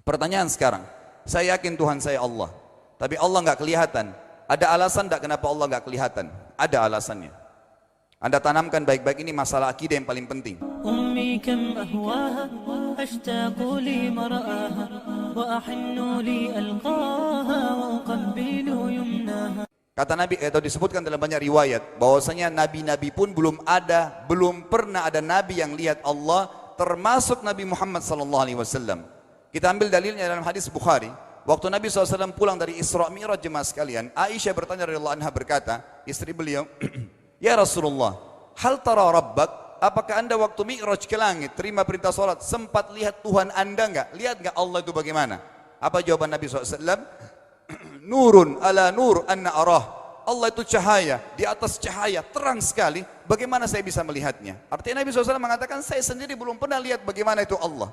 Pertanyaan sekarang, saya yakin Tuhan saya Allah, tapi Allah nggak kelihatan. Ada alasan tidak kenapa Allah nggak kelihatan? Ada alasannya. Anda tanamkan baik-baik, ini masalah akidah yang paling penting. أمي كم أهواها أشتاق لمرآها وأحن لألقاها وأقبل يمناها. Kata Nabi, atau disebutkan dalam banyak riwayat, bahwasanya nabi-nabi pun belum pernah ada nabi yang lihat Allah, termasuk Nabi Muhammad SAW. Kita ambil dalilnya dalam hadis Bukhari. Waktu Nabi SAW pulang dari Isra Mi'raj, jemaah sekalian, Aisyah bertanya radhiyallahu anha, berkata, istri beliau, ya Rasulullah, hal tara rabbak, apakah anda waktu Mi'raj ke langit, terima perintah sholat, sempat lihat Tuhan anda enggak? Lihat enggak Allah itu bagaimana? Apa jawaban Nabi SAW? Nurun ala nur anna arah. Allah itu cahaya, di atas cahaya, terang sekali, bagaimana saya bisa melihatnya? Artinya Nabi SAW mengatakan, saya sendiri belum pernah lihat bagaimana itu Allah.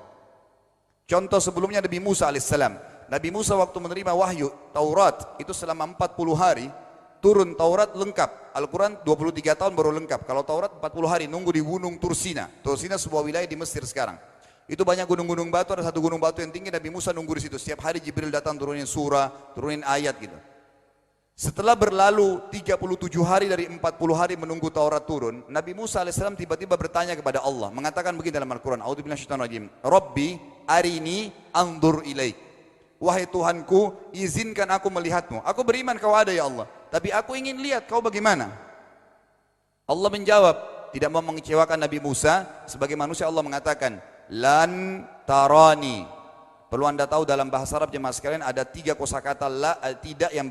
Contoh sebelumnya Nabi Musa alaihissalam. Nabi Musa waktu menerima wahyu Taurat, itu selama 40 hari, turun Taurat lengkap. Al-Quran 23 tahun baru lengkap. Kalau Taurat 40 hari, nunggu di gunung Tursina. Tursina sebuah wilayah di Mesir sekarang. Itu banyak gunung-gunung batu, ada satu gunung batu yang tinggi, Nabi Musa nunggu di situ. Setiap hari Jibril datang turunin surah, turunin ayat gitu. Setelah berlalu 37 hari dari 40 hari menunggu Taurat turun, Nabi Musa alaihissalam tiba-tiba bertanya kepada Allah, mengatakan begini dalam Al-Quran, A'udzubillahi minasyaitonir rajim, Rabbi arini anzur ilaik. Wahai Tuhanku, izinkan aku melihatmu. Aku beriman kau ada ya Allah, tapi aku ingin lihat kau bagaimana. Allah menjawab, tidak mau mengecewakan Nabi Musa, sebagai manusia Allah mengatakan, lan tarani. Perlu anda tahu dalam bahasa Arab jemaah sekalian ada 3 kosakata la, tidak yang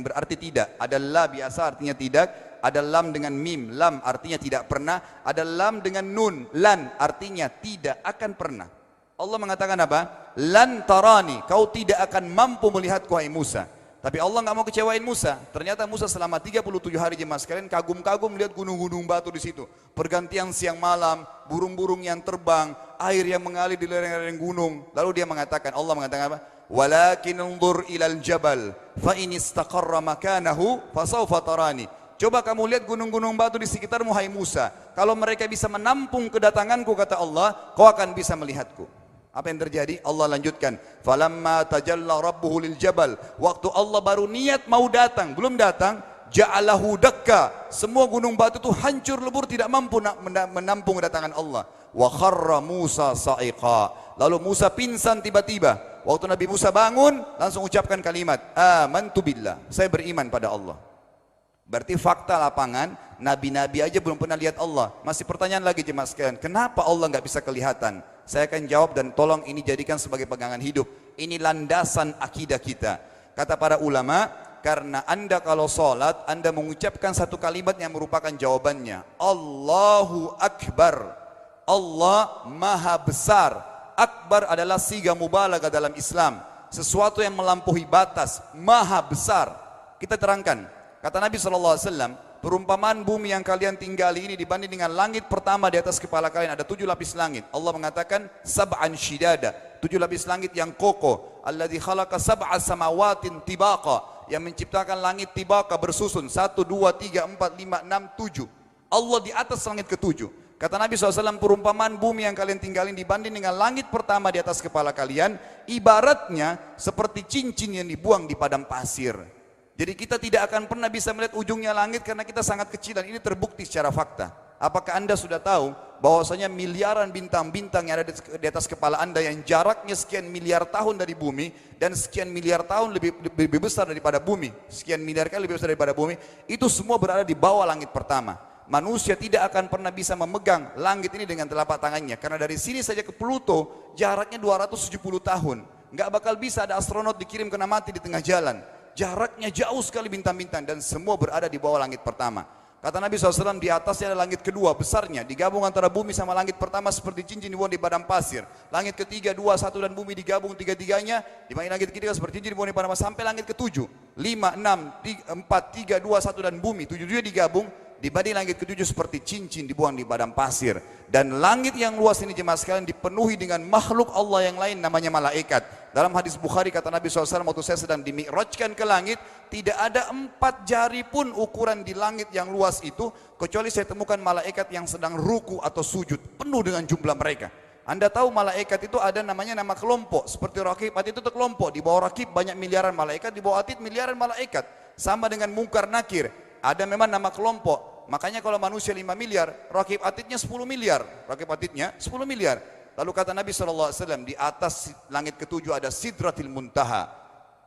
berarti tidak. Ada la biasa artinya tidak, ada lam dengan mim, lam artinya tidak pernah, ada lam dengan nun, lan artinya tidak akan pernah. Allah mengatakan apa? Lan tarani, kau tidak akan mampu melihatku hai Musa. Tapi Allah nggak mau kecewain Musa. Ternyata Musa selama 37 hari jemaah sekalian kagum-kagum melihat gunung-gunung batu di situ. Pergantian siang malam, burung-burung yang terbang, air yang mengalir di lereng-lereng gunung. Lalu dia mengatakan, Allah mengatakan apa? Walakin unzur ilal jabal, fa in istaqarra makanahu fasawfa tarani. Coba kamu lihat gunung-gunung batu di sekitarmu hai Musa. Kalau mereka bisa menampung kedatanganku, kata Allah, kau akan bisa melihatku. Apa yang terjadi? Allah lanjutkan, falamma tajalla rabbuhu lil jabal, waktu Allah baru niat mau datang, belum datang, ja'alahu dakka, semua gunung batu itu hancur lebur, tidak mampu menampung kedatangan Allah. Wa kharra Musa sa'iqa, lalu Musa pingsan tiba-tiba. Waktu Nabi Musa bangun, langsung ucapkan kalimat, amantu billah, saya beriman pada Allah. Berarti fakta lapangan, nabi-nabi aja belum pernah lihat Allah. Masih pertanyaan lagi jemaah sekalian, kenapa Allah nggak bisa kelihatan? Saya akan jawab dan tolong ini jadikan sebagai pegangan hidup. Ini landasan akidah kita. Kata para ulama, karena anda kalau sholat, anda mengucapkan satu kalimat yang merupakan jawabannya. Allahu Akbar. Allah Maha Besar. Akbar adalah siga mubalaghah dalam Islam. Sesuatu yang melampaui batas, Maha Besar. Kita terangkan. Kata Nabi SAW, perumpamaan bumi yang kalian tinggali ini dibanding dengan langit pertama di atas kepala kalian, ada 7 lapis langit. Allah mengatakan, sab'an shidada, 7 lapis langit yang kokoh. Alladzi khalaqa sab'a samawatin tibaqa, yang menciptakan langit tibaqa bersusun, 1, 2, 3, 4, 5, 6, 7. Allah di atas langit ke-7. Kata Nabi SAW, perumpamaan bumi yang kalian tinggalin dibanding dengan langit pertama di atas kepala kalian, ibaratnya seperti cincin yang dibuang di padang pasir. Jadi kita tidak akan pernah bisa melihat ujungnya langit karena kita sangat kecil, dan ini terbukti secara fakta. Apakah anda sudah tahu bahwasanya miliaran bintang-bintang yang ada di atas kepala anda yang jaraknya sekian miliar tahun dari bumi dan sekian miliar tahun lebih besar daripada bumi, sekian miliar kali lebih besar daripada bumi, itu semua berada di bawah langit pertama. Manusia tidak akan pernah bisa memegang langit ini dengan telapak tangannya, karena dari sini saja ke Pluto jaraknya 270 tahun. Nggak bakal bisa ada astronot dikirim kena mati di tengah jalan. Jaraknya jauh sekali bintang-bintang, dan semua berada di bawah langit pertama. Kata Nabi SAW, di atasnya ada langit kedua besarnya, digabung antara bumi sama langit pertama seperti cincin dibuang di padang pasir. Langit ketiga, 2, 1 dan bumi digabung tiga-tiganya, dimana langit ketiga seperti cincin dibuang di padang pasir, sampai langit ketujuh, 5, 6, 4, 3, 2, 1 dan bumi, 7 digabung, dibanding langit ketujuh seperti cincin dibuang di padang pasir. Dan langit yang luas ini jemaah sekalian dipenuhi dengan makhluk Allah yang lain namanya malaikat. Dalam hadis Bukhari kata Nabi SAW, waktu saya sedang dimi'rajkan ke langit, tidak ada 4 jari pun ukuran di langit yang luas itu, kecuali saya temukan malaikat yang sedang ruku atau sujud, penuh dengan jumlah mereka. Anda tahu malaikat itu ada namanya nama kelompok. Seperti Raqib, Atid itu kelompok. Di bawah Raqib banyak miliaran malaikat, di bawah Atid miliaran malaikat. Sama dengan Munkar Nakir. Ada memang nama kelompok. Makanya kalau manusia 5 miliar, Raqib Atidnya 10 miliar. Raqib Atidnya 10 miliar. Lalu kata Nabi SAW, di atas langit ketujuh ada Sidratil Muntaha.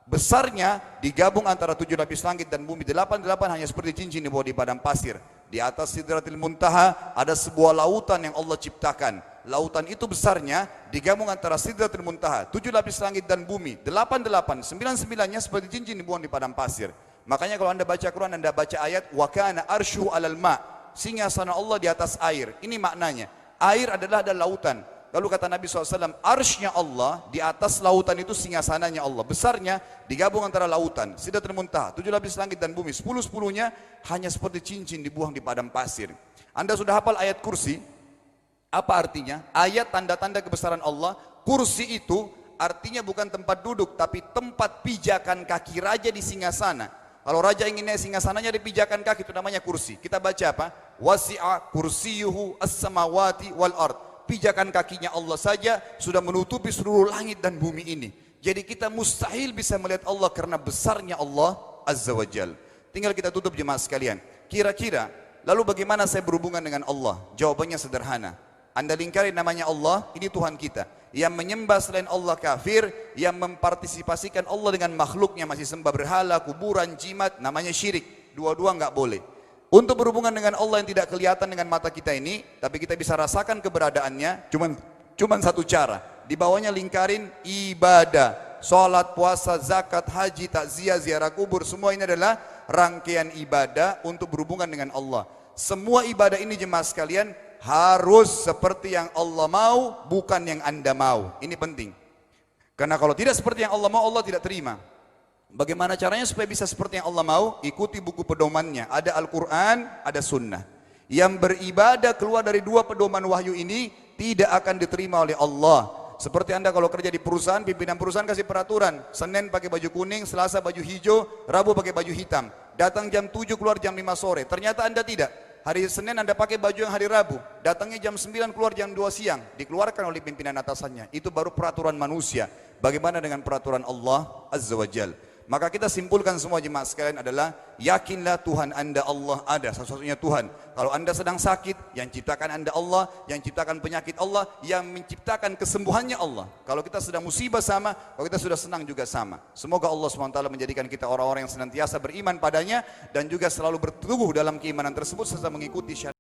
Besarnya digabung antara 7 lapis langit dan bumi. 8 hanya seperti cincin di bawah di padang pasir. Di atas Sidratil Muntaha ada sebuah lautan yang Allah ciptakan. Lautan itu besarnya digabung antara Sidratil Muntaha, 7 lapis langit dan bumi. 8, 9-9-nya seperti cincin dibuang di padang pasir. Makanya kalau Anda baca Quran, Anda baca ayat wa kana arsyu 'alal ma', singgasana Allah di atas air. Ini maknanya. Air adalah ada lautan. Lalu kata Nabi SAW, arsy-nya Allah di atas lautan itu singgasananya Allah. Besarnya digabung antara lautan, Sidratul Muntaha, 7 lapis langit dan bumi. 10-10-nya hanya seperti cincin dibuang di padang pasir. Anda sudah hafal ayat kursi? Apa artinya? Ayat tanda-tanda kebesaran Allah. Kursi itu artinya bukan tempat duduk, tapi tempat pijakan kaki raja di singgasana. Kalau raja ingin naik singgasananya di pijakan kaki, itu namanya kursi. Kita baca apa? Wasi'a kursiyuhu as-samawati wal ard. Pijakan kakinya Allah saja sudah menutupi seluruh langit dan bumi ini. Jadi kita mustahil bisa melihat Allah karena besarnya Allah Azza wa Jal. Tinggal kita tutup jemaah sekalian. Kira-kira, lalu bagaimana saya berhubungan dengan Allah? Jawabannya sederhana. Anda lingkari namanya Allah, ini Tuhan kita. Yang menyembah selain Allah kafir, yang mempartisipasikan Allah dengan makhluknya, masih sembah berhala, kuburan, jimat, namanya syirik. Dua-dua enggak boleh. Untuk berhubungan dengan Allah yang tidak kelihatan dengan mata kita ini, tapi kita bisa rasakan keberadaannya, cuman satu cara. Di bawahnya lingkarin ibadah. Salat, puasa, zakat, haji, takziah, ziarah kubur, semua ini adalah rangkaian ibadah untuk berhubungan dengan Allah. Semua ibadah ini jemaah sekalian harus seperti yang Allah mau, bukan yang Anda mau. Ini penting. Karena kalau tidak seperti yang Allah mau, Allah tidak terima. Bagaimana caranya supaya bisa seperti yang Allah mau? Ikuti buku pedomannya. Ada Al-Quran, ada Sunnah. Yang beribadah keluar dari 2 pedoman wahyu ini tidak akan diterima oleh Allah. Seperti Anda kalau kerja di perusahaan, pimpinan perusahaan kasih peraturan. Senin pakai baju kuning, Selasa baju hijau, Rabu pakai baju hitam. Datang jam 7, keluar jam 5 sore. Ternyata Anda tidak. Hari Senin Anda pakai baju yang hari Rabu. Datangnya jam 9, keluar jam 2 siang. Dikeluarkan oleh pimpinan atasannya. Itu baru peraturan manusia. Bagaimana dengan peraturan Allah Azza wa Jal? Maka kita simpulkan semua jemaah sekalian adalah yakinlah Tuhan Anda Allah ada, satu-satunya Tuhan. Kalau Anda sedang sakit, yang ciptakan Anda Allah, yang ciptakan penyakit Allah, yang menciptakan kesembuhannya Allah. Kalau kita sedang musibah sama, kalau kita sudah senang juga sama. Semoga Allah SWT menjadikan kita orang-orang yang senantiasa beriman padanya dan juga selalu berteguh dalam keimanan tersebut serta mengikuti syariat